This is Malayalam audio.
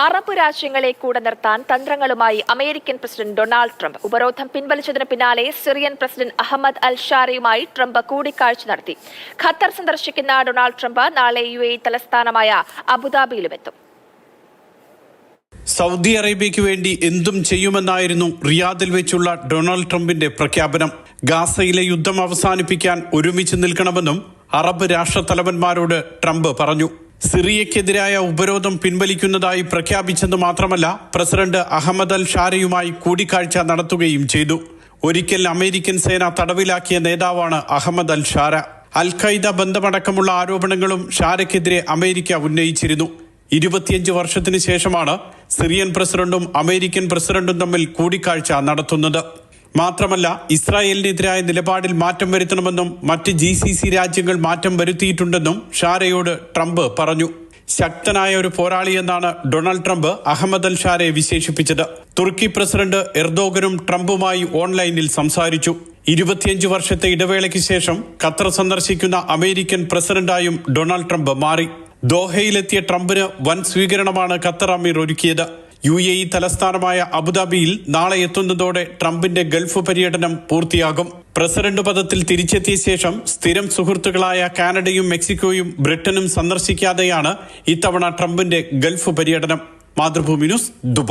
അറബ് രാജ്യങ്ങളെ കൂടെ നിർത്താൻ തന്ത്രങ്ങളുമായി അമേരിക്കൻ പ്രസിഡന്റ് ഡൊണാൾഡ് ട്രംപ്. ഉപരോധം പിൻവലിച്ചതിന് പിന്നാലെ സിറിയൻ പ്രസിഡന്റ് അഹമ്മദ് അൽ ഷാരയുമായി ട്രംപ് കൂടിക്കാഴ്ച നടത്തി. ഖത്തർ സന്ദർശിക്കുന്ന ഡൊണാൾഡ് ട്രംപ് നാളെ UAE തലസ്ഥാനമായ അബുദാബിയിലുമെത്തും. സൗദി അറേബ്യയ്ക്ക് വേണ്ടി എന്തും ചെയ്യുമെന്നായിരുന്നു റിയാദിൽ വെച്ചുള്ള ഡൊണാൾഡ് ട്രംപിന്റെ പ്രഖ്യാപനം. ഗാസയിലെ യുദ്ധം അവസാനിപ്പിക്കാൻ ഒരുമിച്ച് നിൽക്കണമെന്നും അറബ് രാഷ്ട്രത്തലവന്മാരോട് ട്രംപ് പറഞ്ഞു. സിറിയക്കെതിരായ ഉപരോധം പിൻവലിക്കുന്നതായി പ്രഖ്യാപിച്ചെന്ന് മാത്രമല്ല, പ്രസിഡന്റ് അഹമ്മദ് അൽ ഷാരയുമായി കൂടിക്കാഴ്ച നടത്തുകയും ചെയ്തു. ഒരിക്കൽ അമേരിക്കൻ സേന തടവിലാക്കിയ നേതാവാണ് അഹമ്മദ് അൽ ഷാര. അൽ ഖൈദ ബന്ധമടക്കമുള്ള ആരോപണങ്ങളും ഷാരയ്ക്കെതിരെ അമേരിക്ക ഉന്നയിച്ചിരുന്നു. 25 വർഷത്തിന് ശേഷമാണ് സിറിയൻ പ്രസിഡന്റും അമേരിക്കൻ പ്രസിഡന്റും തമ്മിൽ കൂടിക്കാഴ്ച നടത്തുന്നത്. മാത്രമല്ല, ഇസ്രായേലിനെതിരായ നിലപാടിൽ മാറ്റം വരുത്തണമെന്നും മറ്റ് GCC രാജ്യങ്ങൾ മാറ്റം വരുത്തിയിട്ടുണ്ടെന്നും ഷാരയോട് ട്രംപ് പറഞ്ഞു. ശക്തനായ ഒരു പോരാളിയെന്നാണ് ഡൊണാൾഡ് ട്രംപ് അഹമ്മദ് അൽ ഷാരയെ വിശേഷിപ്പിച്ചത്. തുർക്കി പ്രസിഡന്റ് എർദോഗനും ട്രംപുമായി ഓൺലൈനിൽ സംസാരിച്ചു. 25 വർഷത്തെ ഇടവേളയ്ക്ക് ശേഷം ഖത്തർ സന്ദർശിക്കുന്ന അമേരിക്കൻ പ്രസിഡന്റായും ഡൊണാൾഡ് ട്രംപ് മാറി. ദോഹയിലെത്തിയ ട്രംപിന് വൻ സ്വീകരണമാണ് ഖത്തർ അമീർ ഒരുക്കിയത്. UAE തലസ്ഥാനമായ അബുദാബിയിൽ നാളെ എത്തുന്നതോടെ ട്രംപിന്റെ ഗൾഫ് പര്യടനം പൂർത്തിയാകും. പ്രസിഡന്റ് പദത്തിൽ തിരിച്ചെത്തിയ ശേഷം സ്ഥിരം സുഹൃത്തുക്കളായ കാനഡയും മെക്സിക്കോയും ബ്രിട്ടനും സന്ദർശിക്കാതെയാണ് ഇത്തവണ ട്രംപിന്റെ ഗൾഫ് പര്യടനം. Mathrubhumi news, Dubai.